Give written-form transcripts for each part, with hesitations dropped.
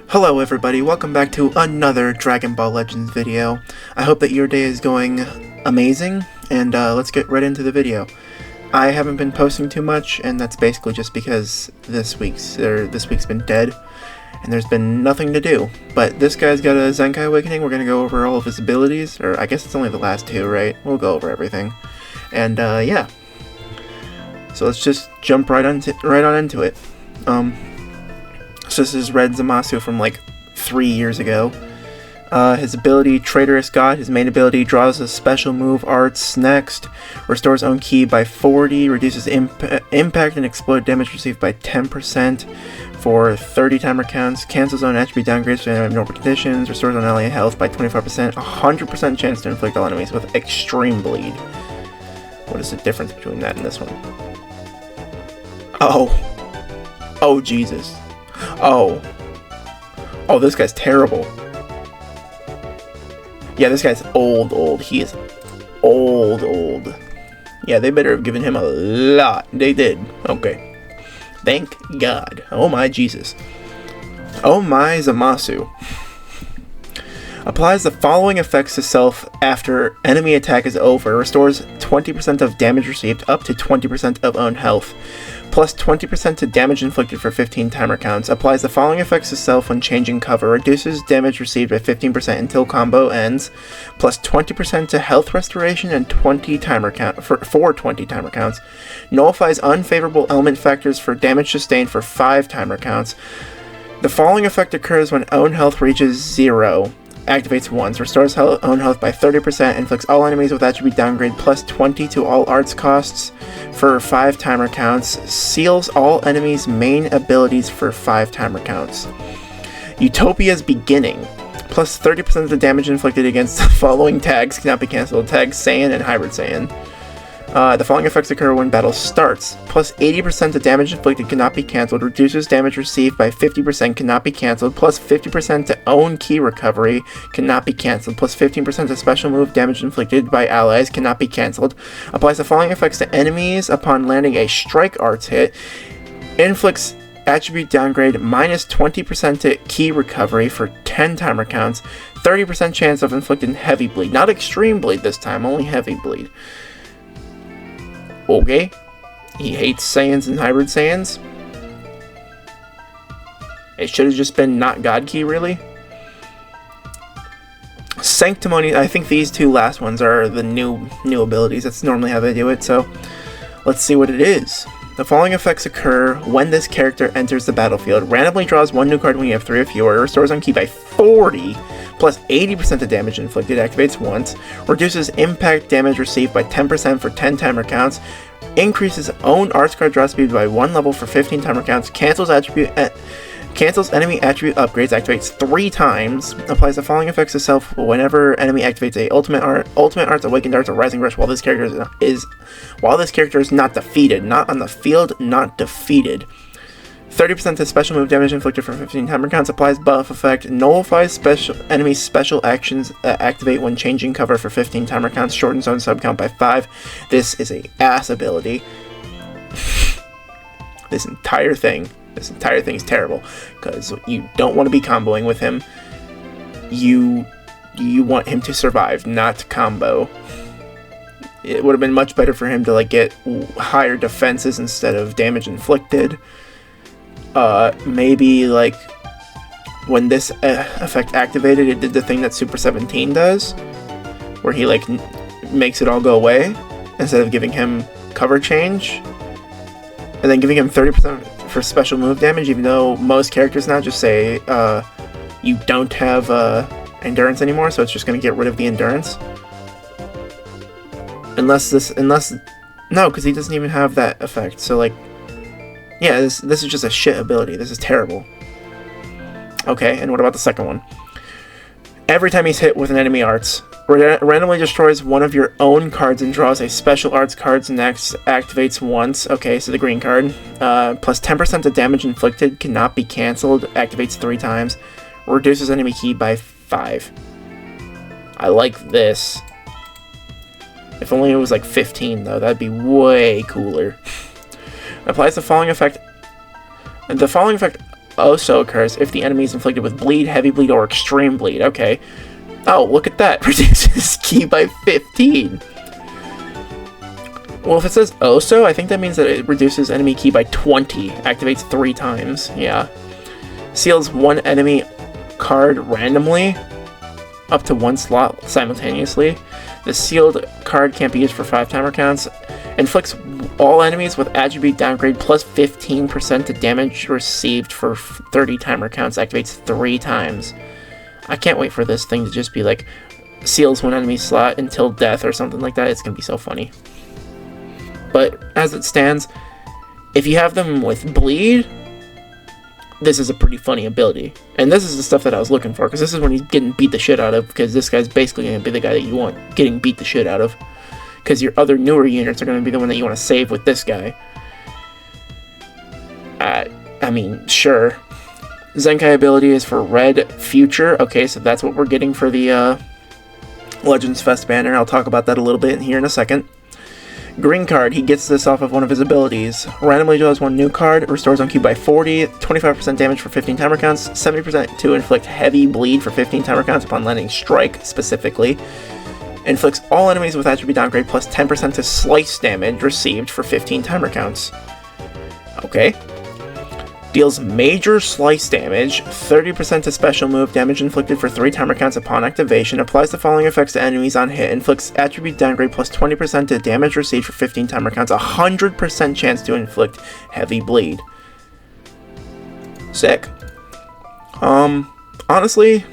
Hello everybody, welcome back to another Dragon Ball Legends video. I hope that your day is going amazing, and let's get right into the video. I haven't been posting too much, and that's basically just because this week's been dead, and there's been nothing to do. But this guy's got a Zenkai Awakening. We're going to go over all of his abilities, or I guess it's only the last two, right? We'll go over everything. And yeah. So let's just jump right on into it. So this is Red Zamasu from like 3 years ago. His ability, Traitorous God. His main ability, draws a special move, Arts. Next, restores own ki by 40, reduces impact and explode damage received by 10% for 30 timer counts, cancels own attribute downgrades for normal conditions, restores own ally health by 25%, 100% chance to inflict all enemies with extreme bleed. What is the difference between that and this one? Oh Jesus. Oh, this guy's terrible. Yeah, this guy's old. He is old. Yeah, they better have given him a lot. They did. Okay. Thank God. Oh my Jesus. Oh my Zamasu. Applies the following effects to self after enemy attack is over. Restores 20% of damage received up to 20% of own health. Plus 20% to damage inflicted for 15 timer counts. Applies the following effects to self when changing cover. Reduces damage received by 15% until combo ends. Plus 20% to health restoration and 20 timer count for 20 timer counts. Nullifies unfavorable element factors for damage sustained for 5 timer counts. The following effect occurs when own health reaches 0. Activates once, restores own health by 30%, inflicts all enemies with attribute downgrade plus 20 to all arts costs for 5 timer counts, seals all enemies' main abilities for 5 timer counts. Utopia's Beginning, plus 30% of the damage inflicted against the following tags cannot be cancelled: Tag Saiyan and Hybrid Saiyan. The following effects occur when battle starts. Plus 80% of damage inflicted cannot be cancelled. Reduces damage received by 50%, cannot be cancelled. Plus 50% to own ki recovery, cannot be cancelled. Plus 15% to special move damage inflicted by allies, cannot be cancelled. Applies the following effects to enemies upon landing a strike arts hit. Inflicts attribute downgrade minus 20% to ki recovery for 10 timer counts. 30% chance of inflicting heavy bleed. Not extreme bleed this time, only heavy bleed. Okay, he hates Saiyans and Hybrid Saiyans. It should have just been not God Ki, really. Sanctimony, I think these two last ones are the new abilities. That's normally how they do it, so let's see what it is. The following effects occur when this character enters the battlefield. Randomly draws one new card when you have 3 or fewer. Restores on ki by 40, plus 80% of damage inflicted. Activates once. Reduces impact damage received by 10% for 10 timer counts. Increases own arts card draw speed by 1 level for 15 timer counts. Cancels enemy attribute upgrades. Activates 3 times. Applies the following effects to self whenever enemy activates a ultimate arts, awakened arts, or rising rush while this character is not defeated. Not on the field, not defeated. 30% to special move damage inflicted for 15 timer counts. Applies buff effect. Nullifies enemy special actions that activate when changing cover for 15 timer counts. Shortens own sub count by 5. This is a ass ability. This entire thing is terrible, because you don't want to be comboing with him. You want him to survive, not combo. It would have been much better for him to like get higher defenses instead of damage inflicted. Maybe like when this effect activated, it did the thing that Super 17 does, where he like makes it all go away instead of giving him cover change, and then giving him 30% for special move damage, even though most characters now just say you don't have endurance anymore, so it's just going to get rid of the endurance. No, because he doesn't even have that effect. So like, yeah, this is just a shit ability. This is terrible. Okay, and what about the second one? Every time he's hit with an enemy arts, randomly destroys one of your own cards and draws a special arts card. Next, activates once. Okay, so the green card. Plus 10% of damage inflicted, cannot be cancelled. Activates 3 times. Reduces enemy ki by 5. I like this. If only it was like 15 though, that'd be way cooler. Applies the following effect also occurs if the enemy is inflicted with bleed, heavy bleed, or extreme bleed. Okay. Oh, look at that. Reduces ki by 15. Well, if it says also, I think that means that it reduces enemy ki by 20. Activates 3 times. Yeah. Seals 1 enemy card randomly. Up to 1 slot simultaneously. The sealed card can't be used for 5 timer counts. Inflicts all enemies with attribute downgrade plus 15% to damage received for 30 timer counts. Activates 3 times. I can't wait for this thing to just be like, seals 1 enemy slot until death or something like that. It's going to be so funny. But as it stands, if you have them with bleed, this is a pretty funny ability. And this is the stuff that I was looking for, because this is when he's getting beat the shit out of, because this guy's basically going to be the guy that you want getting beat the shit out of. Because your other newer units are going to be the one that you want to save with this guy. I mean, sure. Zenkai ability is for Red Future. Okay, so that's what we're getting for the Legends Fest banner. I'll talk about that a little bit here in a second. Green card, he gets this off of one of his abilities. Randomly draws 1 new card, restores on Q by 40, 25% damage for 15 timer counts, 70% to inflict heavy bleed for 15 timer counts upon landing strike, specifically. Inflicts all enemies with attribute downgrade plus 10% to slice damage received for 15 timer counts. Okay. Deals major slice damage, 30% to special move, damage inflicted for 3 timer counts upon activation, applies the following effects to enemies on hit, inflicts attribute downgrade plus 20% to damage received for 15 timer counts, 100% chance to inflict heavy bleed. Sick. Honestly,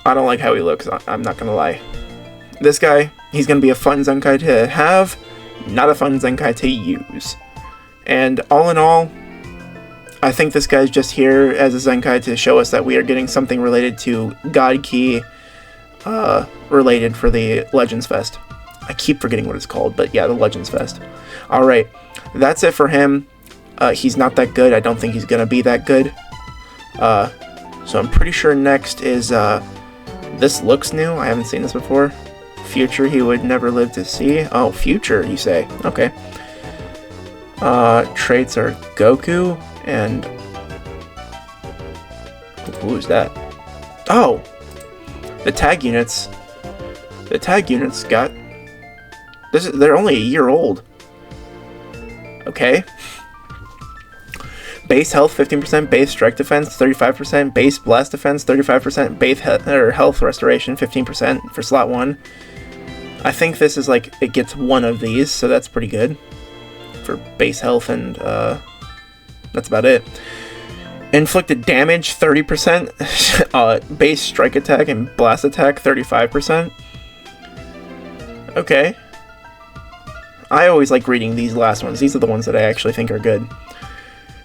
I don't like how he looks, I'm not gonna lie. This guy, he's gonna be a fun Zenkai to have, not a fun Zenkai to use. And all in all, I think this guy's just here as a Zenkai to show us that we are getting something related to God Key related for the Legends Fest. I keep forgetting what it's called, but yeah, the Legends Fest. Alright, that's it for him. He's not that good. I don't think he's going to be that good. So I'm pretty sure next is, this looks new. I haven't seen this before. Future he would never live to see. Oh, future, you say. Okay. Traits are Goku and... Who's that? Oh! The tag units. The tag units got... They're only a year old. Okay. Base health 15%, base strike defense 35%, base blast defense 35%, base health restoration 15% for slot 1. I think this is like, it gets one of these, so that's pretty good. For base health, and that's about it. Inflicted damage 30%, base strike attack and blast attack 35%. Okay. I always like reading these last ones. These are the ones that I actually think are good.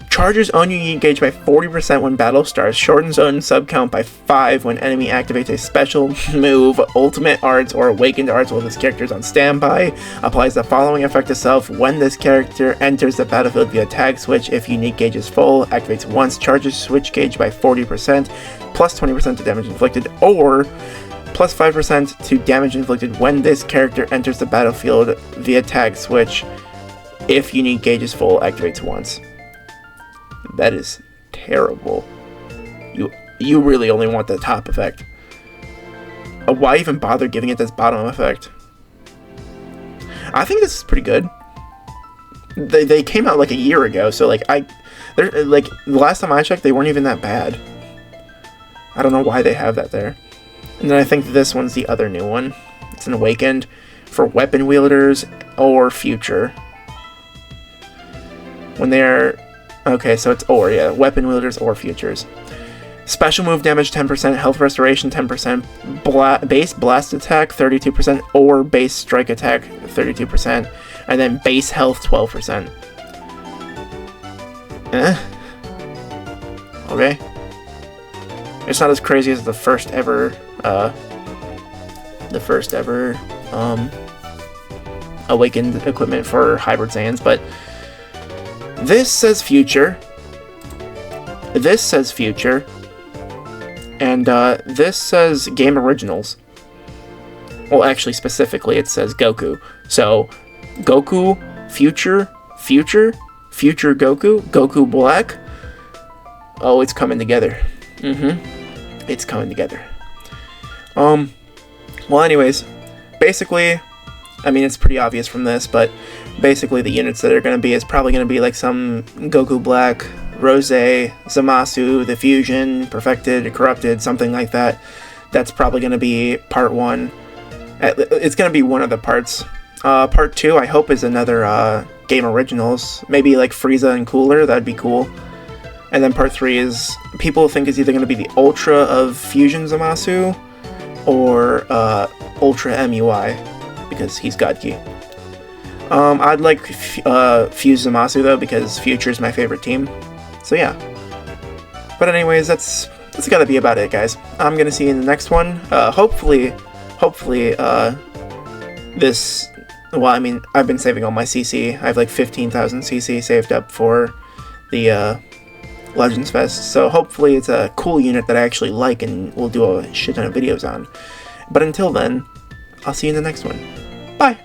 Charges own unit gauge by 40% when battle starts. Shortens own sub count by 5 when enemy activates a special move, ultimate arts, or awakened arts while this character is on standby. Applies the following effect to self when this character enters the battlefield via tag switch. If unique gauge is full, activates once. Charges switch gauge by 40%, plus 20% to damage inflicted, or plus 5% to damage inflicted when this character enters the battlefield via tag switch. If unique gauge is full, activates once. That is terrible. You really only want the top effect. Why even bother giving it this bottom effect? I think this is pretty good. They came out like a year ago, so like they're like the last time I checked, they weren't even that bad. I don't know why they have that there. And then I think this one's the other new one. It's an awakened for weapon wielders or future. When they're okay, so it's or, yeah, weapon wielders or futures. Special move damage 10%, health restoration 10%, base blast attack 32%, or base strike attack 32%, and then base health 12%. Okay. It's not as crazy as the first ever awakened equipment for hybrid Saiyans, but this says future. This says future. And this says Game Originals. Well, actually, specifically, it says Goku. So, Goku, future, Future Goku, Goku Black. Oh, it's coming together. It's coming together. Well, anyways, basically, I mean, it's pretty obvious from this, but basically the units that are going to be is probably going to be like some Goku Black, Rose, Zamasu, the Fusion, Perfected, Corrupted, something like that. That's probably going to be part 1. It's going to be one of the parts. Part 2, I hope, is another Game Originals. Maybe like Frieza and Cooler, that'd be cool. And then part 3 is, people think is either going to be the Ultra of Fusion Zamasu, or Ultra MUI, because he's God Key. I'd like Fuse Zamasu though, because Future's my favorite team. So yeah. But anyways, that's gotta be about it, guys. I'm gonna see you in the next one. Hopefully, this. Well, I mean, I've been saving all my CC. I have like 15,000 CC saved up for the Legends Fest. So hopefully, it's a cool unit that I actually like and we'll do a shit ton of videos on. But until then, I'll see you in the next one. Bye.